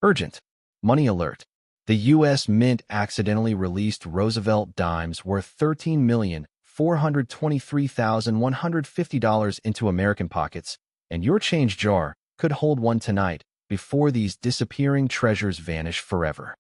Urgent. Money alert. The U.S. Mint accidentally released Roosevelt dimes worth $13,423,150 into American pockets, and your change jar could hold one tonight before these disappearing treasures vanish forever.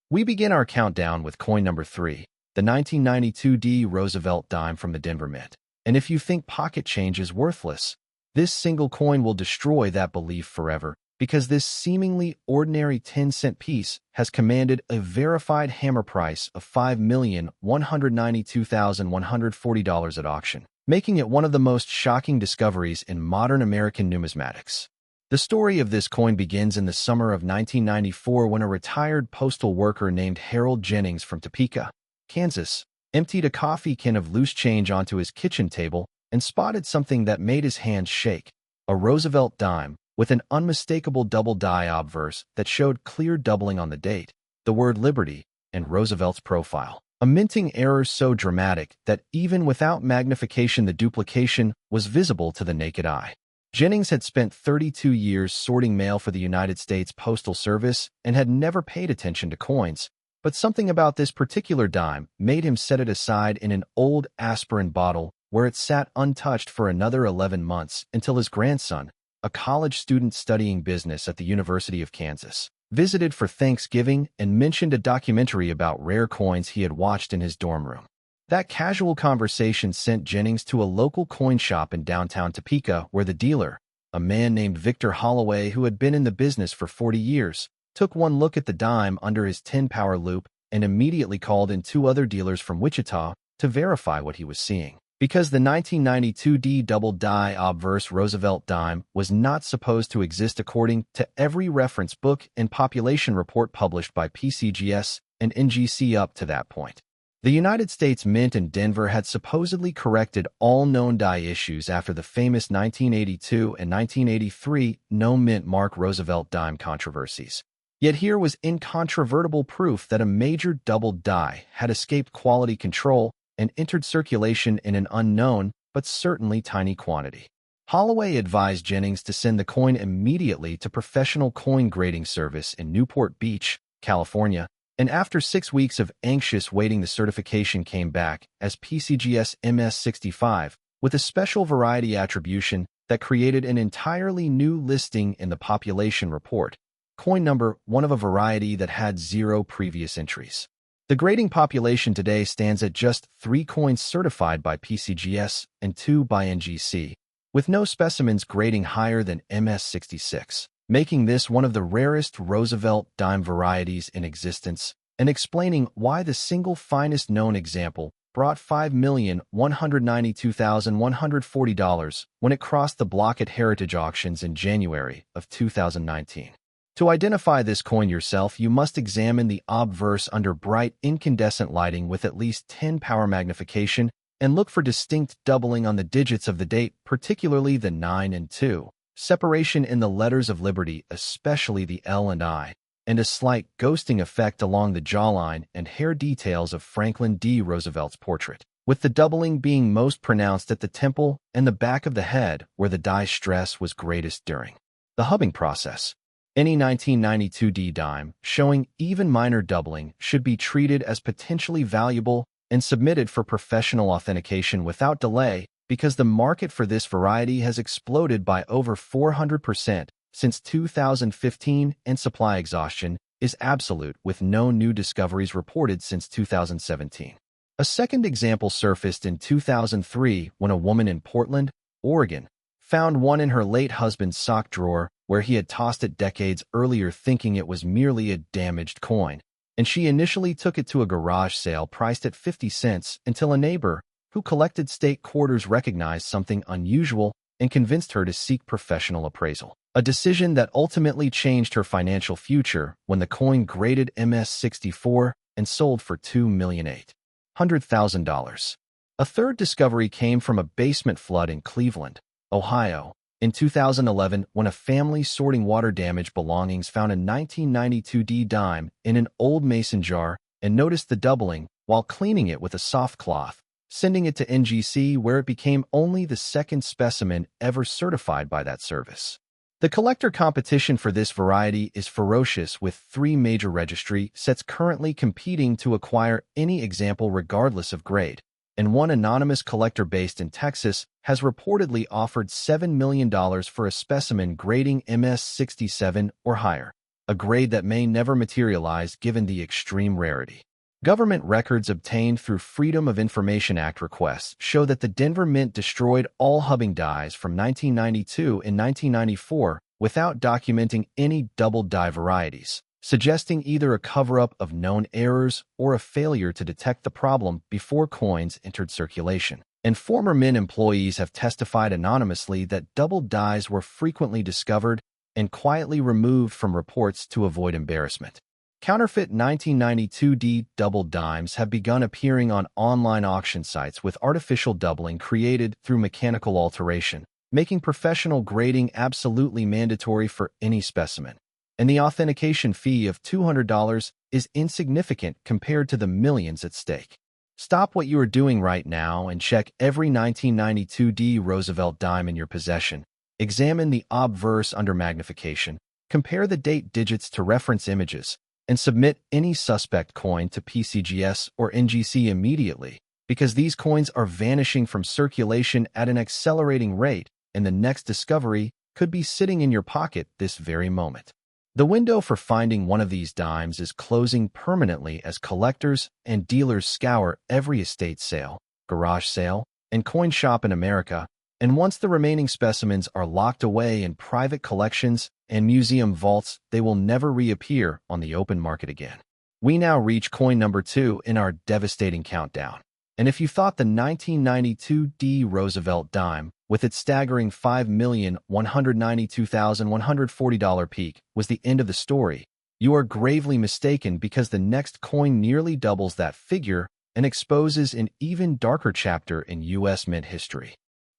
We begin our countdown with coin number 3, the 1992 Roosevelt dime from the Denver Mint. And if you think pocket change is worthless, this single coin will destroy that belief forever, because this seemingly ordinary 10-cent piece has commanded a verified hammer price of $5,192,140 at auction, making it one of the most shocking discoveries in modern American numismatics. The story of this coin begins in the summer of 1994 when a retired postal worker named Harold Jennings from Topeka, Kansas, emptied a coffee can of loose change onto his kitchen table and spotted something that made his hands shake: a Roosevelt dime with an unmistakable double die obverse that showed clear doubling on the date, the word Liberty, and Roosevelt's profile. A minting error so dramatic that even without magnification the duplication was visible to the naked eye. Jennings had spent 32 years sorting mail for the United States Postal Service and had never paid attention to coins, but something about this particular dime made him set it aside in an old aspirin bottle where it sat untouched for another 11 months until his grandson, a college student studying business at the University of Kansas, visited for Thanksgiving and mentioned a documentary about rare coins he had watched in his dorm room. That casual conversation sent Jennings to a local coin shop in downtown Topeka where the dealer, a man named Victor Holloway who had been in the business for 40 years, took one look at the dime under his 10-power loop and immediately called in 2 other dealers from Wichita to verify what he was seeing. Because the 1992 double die obverse Roosevelt dime was not supposed to exist according to every reference book and population report published by PCGS and NGC up to that point. The United States Mint in Denver had supposedly corrected all known die issues after the famous 1982 and 1983 no-mint mark Roosevelt dime controversies. Yet here was incontrovertible proof that a major double die had escaped quality control and entered circulation in an unknown but certainly tiny quantity. Holloway advised Jennings to send the coin immediately to Professional Coin Grading Service in Newport Beach, California, and after 6 weeks of anxious waiting the certification came back as PCGS MS65 with a special variety attribution that created an entirely new listing in the population report, coin number 1 of a variety that had 0 previous entries. The grading population today stands at just 3 coins certified by PCGS and 2 by NGC, with no specimens grading higher than MS66, making this one of the rarest Roosevelt dime varieties in existence and explaining why the single finest known example brought $5,192,140 when it crossed the block at Heritage Auctions in January of 2019. To identify this coin yourself, you must examine the obverse under bright incandescent lighting with at least 10 power magnification and look for distinct doubling on the digits of the date, particularly the 9 and 2, separation in the letters of Liberty, especially the L and I, and a slight ghosting effect along the jawline and hair details of Franklin D. Roosevelt's portrait, with the doubling being most pronounced at the temple and the back of the head where the die stress was greatest during the hubbing process. Any 1992 dime showing even minor doubling should be treated as potentially valuable and submitted for professional authentication without delay because the market for this variety has exploded by over 400% since 2015 and supply exhaustion is absolute with no new discoveries reported since 2017. A second example surfaced in 2003 when a woman in Portland, Oregon, found one in her late husband's sock drawer where he had tossed it decades earlier thinking it was merely a damaged coin, and she initially took it to a garage sale priced at 50 cents until a neighbor who collected state quarters recognized something unusual and convinced her to seek professional appraisal, a decision that ultimately changed her financial future when the coin graded MS64 and sold for $2,800,000. A third discovery came from a basement flood in Cleveland, Ohio, in 2011 when a family sorting water damage belongings found a 1992 dime in an old mason jar and noticed the doubling while cleaning it with a soft cloth, sending it to NGC where it became only the second specimen ever certified by that service. The collector competition for this variety is ferocious, with 3 major registry sets currently competing to acquire any example regardless of grade, and one anonymous collector based in Texas has reportedly offered $7 million for a specimen grading MS-67 or higher, a grade that may never materialize given the extreme rarity. Government records obtained through Freedom of Information Act requests show that the Denver Mint destroyed all Hubbing dies from 1992 and 1994 without documenting any double die varieties, suggesting either a cover-up of known errors or a failure to detect the problem before coins entered circulation. And former Mint employees have testified anonymously that double dies were frequently discovered and quietly removed from reports to avoid embarrassment. Counterfeit 1992D double dimes have begun appearing on online auction sites with artificial doubling created through mechanical alteration, making professional grading absolutely mandatory for any specimen. And the authentication fee of $200 is insignificant compared to the millions at stake. Stop what you are doing right now and check every 1992D Roosevelt dime in your possession. Examine the obverse under magnification, compare the date digits to reference images, and submit any suspect coin to PCGS or NGC immediately, because these coins are vanishing from circulation at an accelerating rate, and the next discovery could be sitting in your pocket this very moment. The window for finding one of these dimes is closing permanently as collectors and dealers scour every estate sale, garage sale, and coin shop in America, and once the remaining specimens are locked away in private collections and museum vaults, they will never reappear on the open market again. We now reach coin number 2 in our devastating countdown. And if you thought the 1992D Roosevelt dime, with its staggering $5,192,140 peak, was the end of the story, you are gravely mistaken, because the next coin nearly doubles that figure and exposes an even darker chapter in U.S. Mint history.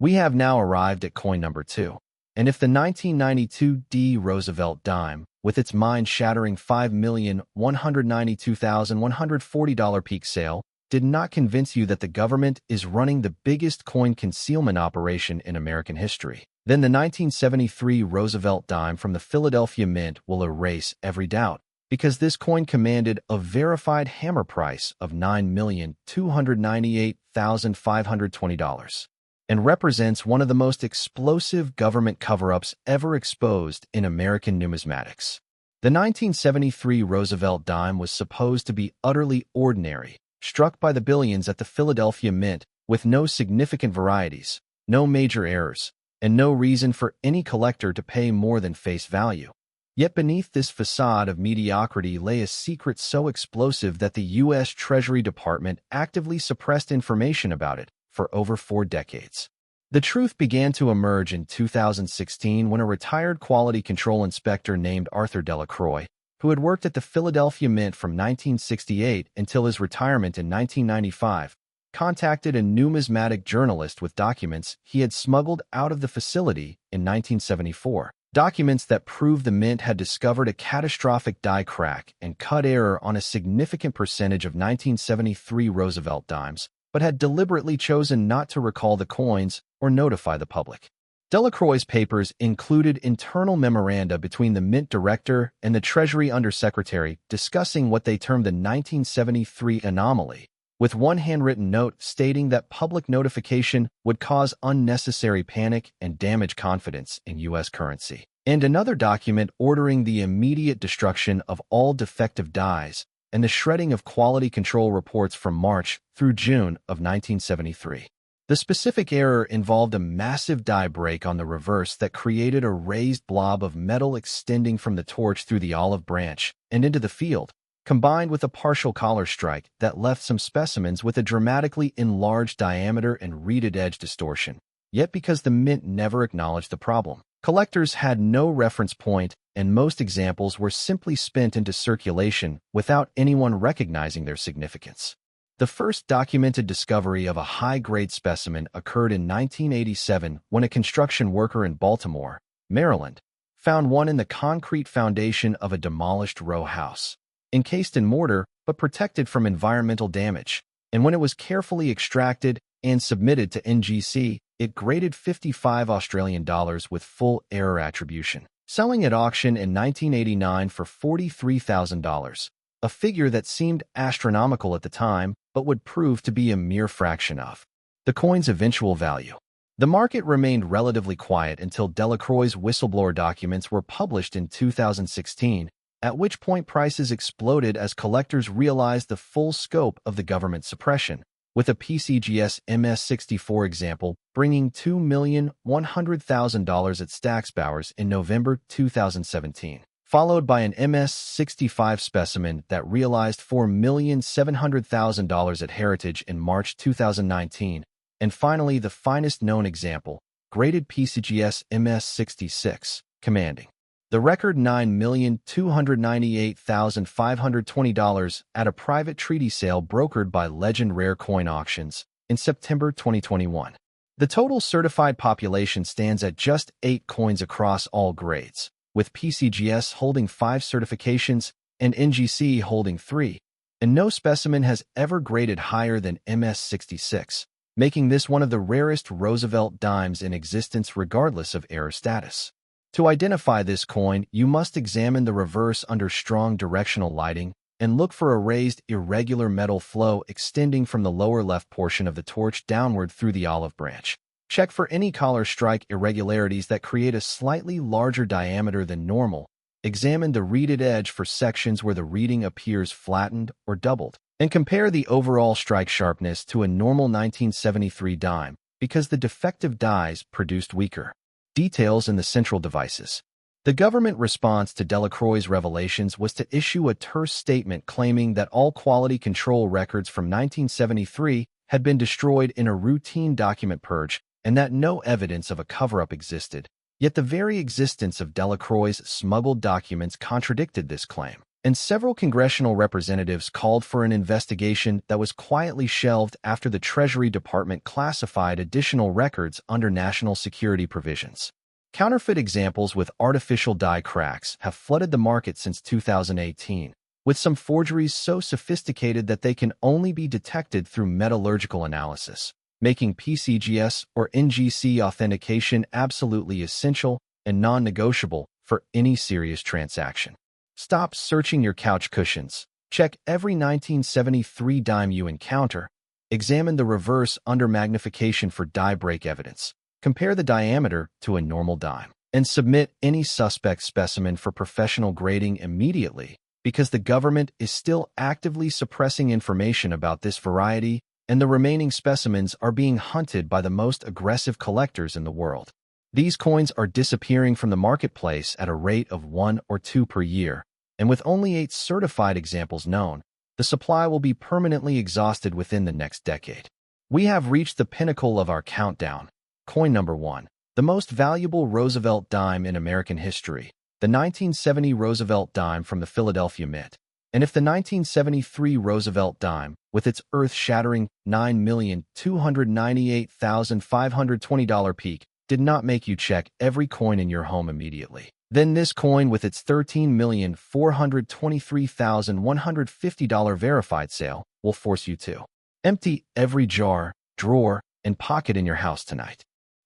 We have now arrived at coin number 2. And if the 1992D Roosevelt dime, with its mind-shattering $5,192,140 peak sale, did not convince you that the government is running the biggest coin concealment operation in American history, then the 1973 Roosevelt dime from the Philadelphia Mint will erase every doubt, because this coin commanded a verified hammer price of $9,298,520 and represents one of the most explosive government cover-ups ever exposed in American numismatics. The 1973 Roosevelt dime was supposed to be utterly ordinary, struck by the billions at the Philadelphia Mint with no significant varieties, no major errors, and no reason for any collector to pay more than face value. Yet beneath this facade of mediocrity lay a secret so explosive that the U.S. Treasury Department actively suppressed information about it for over 4 decades. The truth began to emerge in 2016 when a retired quality control inspector named Arthur Delacroix, who had worked at the Philadelphia Mint from 1968 until his retirement in 1995, contacted a numismatic journalist with documents he had smuggled out of the facility in 1974. Documents that proved the Mint had discovered a catastrophic die crack and cut error on a significant percentage of 1973 Roosevelt dimes, but had deliberately chosen not to recall the coins or notify the public. Delacroix's papers included internal memoranda between the Mint director and the Treasury Undersecretary discussing what they termed the 1973 anomaly, with one handwritten note stating that public notification would cause unnecessary panic and damage confidence in U.S. currency, and another document ordering the immediate destruction of all defective dies and the shredding of quality control reports from March through June of 1973. The specific error involved a massive die break on the reverse that created a raised blob of metal extending from the torch through the olive branch and into the field, combined with a partial collar strike that left some specimens with a dramatically enlarged diameter and reeded edge distortion. Yet because the Mint never acknowledged the problem, collectors had no reference point, and most examples were simply spent into circulation without anyone recognizing their significance. The first documented discovery of a high-grade specimen occurred in 1987 when a construction worker in Baltimore, Maryland, found one in the concrete foundation of a demolished row house, encased in mortar but protected from environmental damage, and when it was carefully extracted and submitted to NGC, it graded 55 Australian dollars with full error attribution, selling at auction in 1989 for $43,000, a figure that seemed astronomical at the time but would prove to be a mere fraction of the coin's eventual value. The market remained relatively quiet until Delacroix's whistleblower documents were published in 2016, at which point prices exploded as collectors realized the full scope of the government suppression, with a PCGS MS-64 example bringing $2,100,000 at Stack's Bowers in November 2017, followed by an MS-65 specimen that realized $4,700,000 at Heritage in March 2019, and finally the finest known example, graded PCGS MS-66, commanding the record $9,298,520 at a private treaty sale brokered by Legend Rare Coin Auctions in September 2021. The total certified population stands at just 8 coins across all grades, with PCGS holding 5 certifications and NGC holding 3, and no specimen has ever graded higher than MS-66, making this one of the rarest Roosevelt dimes in existence regardless of error status. To identify this coin, you must examine the reverse under strong directional lighting and look for a raised, irregular metal flow extending from the lower left portion of the torch downward through the olive branch. Check for any collar strike irregularities that create a slightly larger diameter than normal. Examine the reeded edge for sections where the reeding appears flattened or doubled, and compare the overall strike sharpness to a normal 1973 dime because the defective dies produced weaker details in the central devices. The government response to Delacroix's revelations was to issue a terse statement claiming that all quality control records from 1973 had been destroyed in a routine document purge and that no evidence of a cover-up existed. Yet the very existence of Delacroix's smuggled documents contradicted this claim, and several congressional representatives called for an investigation that was quietly shelved after the Treasury Department classified additional records under national security provisions. Counterfeit examples with artificial die cracks have flooded the market since 2018, with some forgeries so sophisticated that they can only be detected through metallurgical analysis, making PCGS or NGC authentication absolutely essential and non-negotiable for any serious transaction. Stop searching your couch cushions. Check every 1973 dime you encounter. Examine the reverse under magnification for die break evidence. Compare the diameter to a normal dime. And submit any suspect specimen for professional grading immediately, because the government is still actively suppressing information about this variety, and the remaining specimens are being hunted by the most aggressive collectors in the world. These coins are disappearing from the marketplace at a rate of 1 or 2 per year, and with only 8 certified examples known, the supply will be permanently exhausted within the next decade. We have reached the pinnacle of our countdown. Coin number 1. The most valuable Roosevelt dime in American history, the 1970 Roosevelt dime from the Philadelphia Mint. And if the 1973 Roosevelt dime, with its earth-shattering $9,298,520 peak, did not make you check every coin in your home immediately, then this coin with its $13,423,150 verified sale will force you to empty every jar, drawer, and pocket in your house tonight.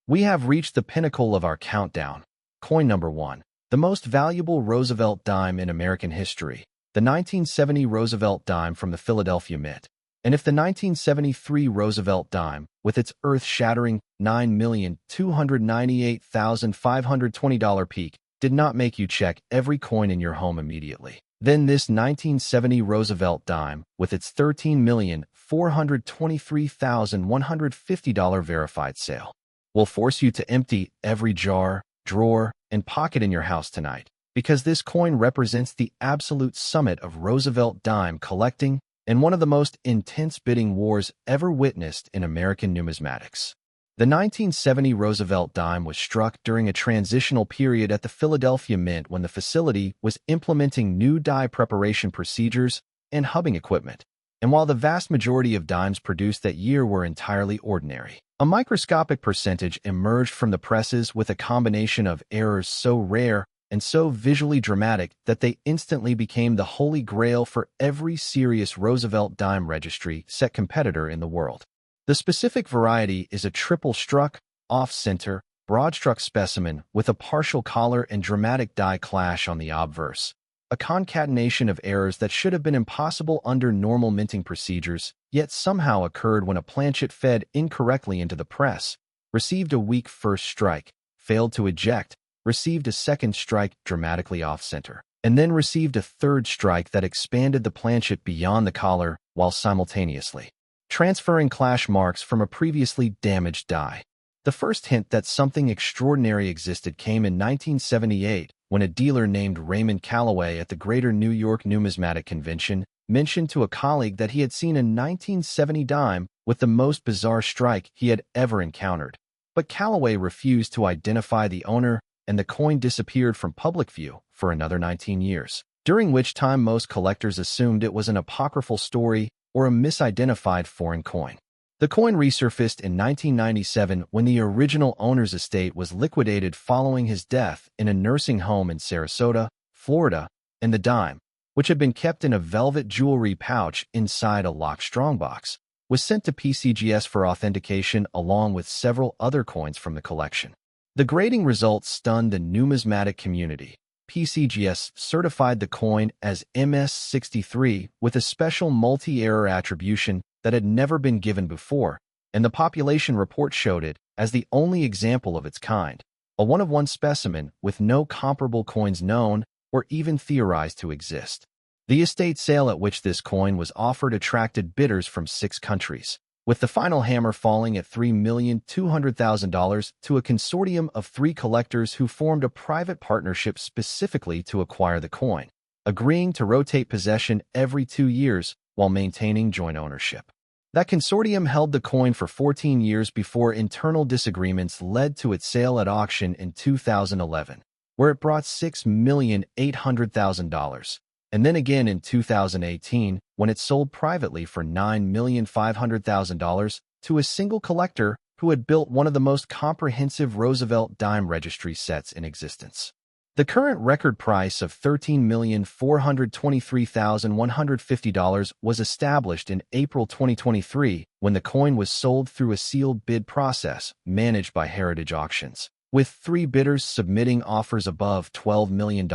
We have reached the pinnacle of our countdown. Coin number 1. The most valuable Roosevelt dime in American history, the 1970 Roosevelt dime from the Philadelphia Mint. And if the 1973 Roosevelt dime, with its earth-shattering $9,298,520 peak, did not make you check every coin in your home immediately, then this 1970 Roosevelt dime, with its $13,423,150 verified sale, will force you to empty every jar, drawer, and pocket in your house tonight, because this coin represents the absolute summit of Roosevelt dime collecting and one of the most intense bidding wars ever witnessed in American numismatics. The 1970 Roosevelt dime was struck during a transitional period at the Philadelphia Mint when the facility was implementing new die preparation procedures and hubbing equipment. And while the vast majority of dimes produced that year were entirely ordinary, a microscopic percentage emerged from the presses with a combination of errors so rare and so visually dramatic that they instantly became the holy grail for every serious Roosevelt dime registry set competitor in the world. The specific variety is a triple struck, off-center, broadstrike specimen with a partial collar and dramatic die clash on the obverse. A concatenation of errors that should have been impossible under normal minting procedures, yet somehow occurred when a planchet fed incorrectly into the press, received a weak first strike, failed to eject, received a second strike dramatically off-center, and then received a third strike that expanded the planchet beyond the collar while simultaneously transferring clash marks from a previously damaged die. The first hint that something extraordinary existed came in 1978 when a dealer named Raymond Callaway at the Greater New York Numismatic Convention mentioned to a colleague that he had seen a 1970 dime with the most bizarre strike he had ever encountered. But Callaway refused to identify the owner, and the coin disappeared from public view for another 19 years, during which time most collectors assumed it was an apocryphal story or a misidentified foreign coin. The coin resurfaced in 1997 when the original owner's estate was liquidated following his death in a nursing home in Sarasota, Florida, and the dime, which had been kept in a velvet jewelry pouch inside a locked strongbox, was sent to PCGS for authentication along with several other coins from the collection. The grading results stunned the numismatic community. PCGS certified the coin as MS63 with a special multi-error attribution that had never been given before, and the population report showed it as the only example of its kind, a one-of-one specimen with no comparable coins known or even theorized to exist. The estate sale at which this coin was offered attracted bidders from 6 countries, with the final hammer falling at $3,200,000 to a consortium of 3 collectors who formed a private partnership specifically to acquire the coin, agreeing to rotate possession every 2 years while maintaining joint ownership. That consortium held the coin for 14 years before internal disagreements led to its sale at auction in 2011, where it brought $6,800,000. And then again in 2018, when it sold privately for $9,500,000 to a single collector who had built one of the most comprehensive Roosevelt dime registry sets in existence. The current record price of $13,423,150 was established in April 2023 when the coin was sold through a sealed bid process managed by Heritage Auctions, with 3 bidders submitting offers above $12 million,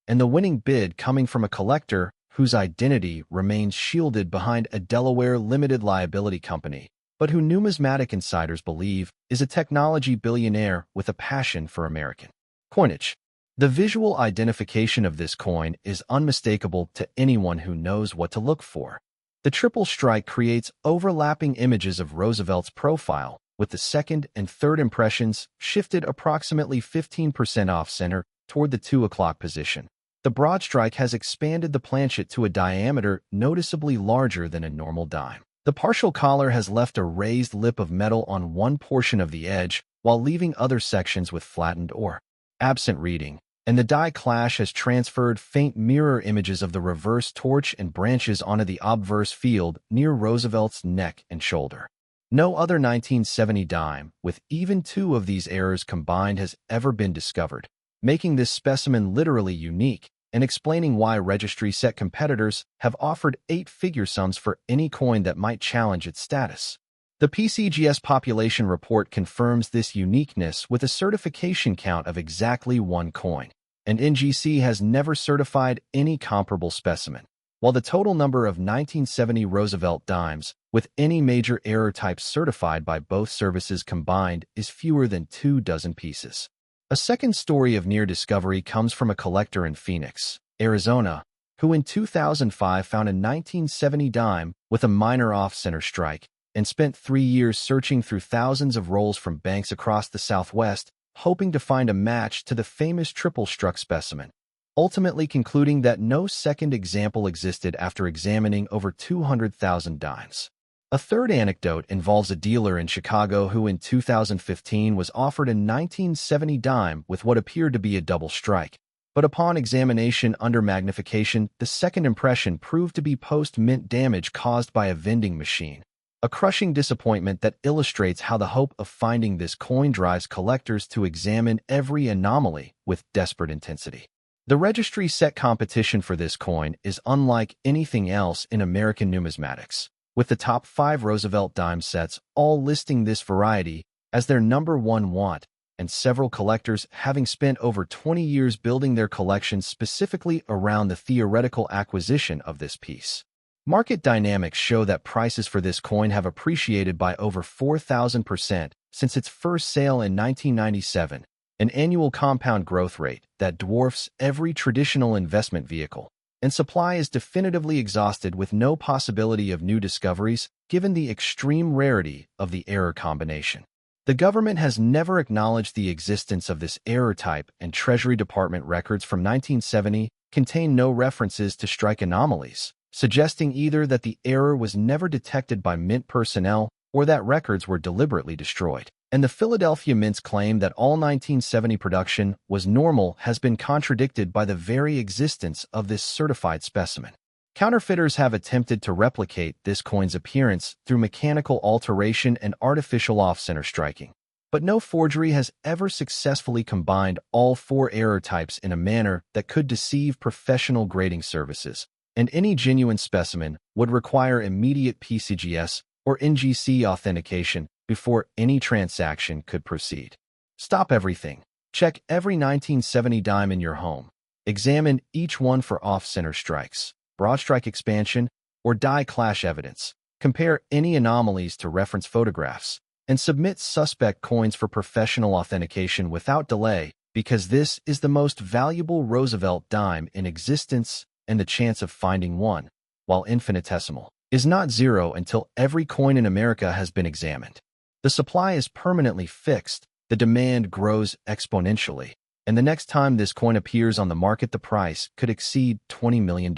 and the winning bid coming from a collector whose identity remains shielded behind a Delaware limited liability company, but who numismatic insiders believe is a technology billionaire with a passion for American coinage. The visual identification of this coin is unmistakable to anyone who knows what to look for. The triple strike creates overlapping images of Roosevelt's profile, with the second and third impressions shifted approximately 15% off-center toward the 2 o'clock position. The broadstrike has expanded the planchet to a diameter noticeably larger than a normal dime. The partial collar has left a raised lip of metal on one portion of the edge, while leaving other sections with flattened or absent reading, and the die clash has transferred faint mirror images of the reverse torch and branches onto the obverse field near Roosevelt's neck and shoulder. No other 1970 dime, with even 2 of these errors combined, has ever been discovered, making this specimen literally unique and explaining why registry set competitors have offered 8-figure sums for any coin that might challenge its status. The PCGS population report confirms this uniqueness with a certification count of exactly 1 coin, and NGC has never certified any comparable specimen, while the total number of 1970 Roosevelt dimes with any major error type certified by both services combined is fewer than 24 pieces. A second story of near discovery comes from a collector in Phoenix, Arizona, who in 2005 found a 1970 dime with a minor off-center strike and spent 3 years searching through thousands of rolls from banks across the Southwest, hoping to find a match to the famous triple-struck specimen, ultimately concluding that no second example existed after examining over 200,000 dimes. A third anecdote involves a dealer in Chicago who in 2015 was offered a 1970 dime with what appeared to be a double strike, but upon examination under magnification, the second impression proved to be post-mint damage caused by a vending machine. A crushing disappointment that illustrates how the hope of finding this coin drives collectors to examine every anomaly with desperate intensity. The registry set competition for this coin is unlike anything else in American numismatics, with the top 5 Roosevelt dime sets all listing this variety as their number one want, and several collectors having spent over 20 years building their collections specifically around the theoretical acquisition of this piece. Market dynamics show that prices for this coin have appreciated by over 4,000% since its first sale in 1997, an annual compound growth rate that dwarfs every traditional investment vehicle. And supply is definitively exhausted with no possibility of new discoveries given the extreme rarity of the error combination. The government has never acknowledged the existence of this error type, and Treasury Department records from 1970 contain no references to strike anomalies, suggesting either that the error was never detected by Mint personnel or that records were deliberately destroyed. And the Philadelphia Mint's claim that all 1970 production was normal has been contradicted by the very existence of this certified specimen. Counterfeiters have attempted to replicate this coin's appearance through mechanical alteration and artificial off-center striking, but no forgery has ever successfully combined all four error types in a manner that could deceive professional grading services, and any genuine specimen would require immediate PCGS or NGC authentication before any transaction could proceed. Stop everything. Check every 1970 dime in your home. Examine each one for off-center strikes, broadstrike expansion, or die clash evidence. Compare any anomalies to reference photographs, and submit suspect coins for professional authentication without delay, because this is the most valuable Roosevelt dime in existence, and the chance of finding one, while infinitesimal, is not zero until every coin in America has been examined. The supply is permanently fixed, the demand grows exponentially, and the next time this coin appears on the market the price could exceed $20 million.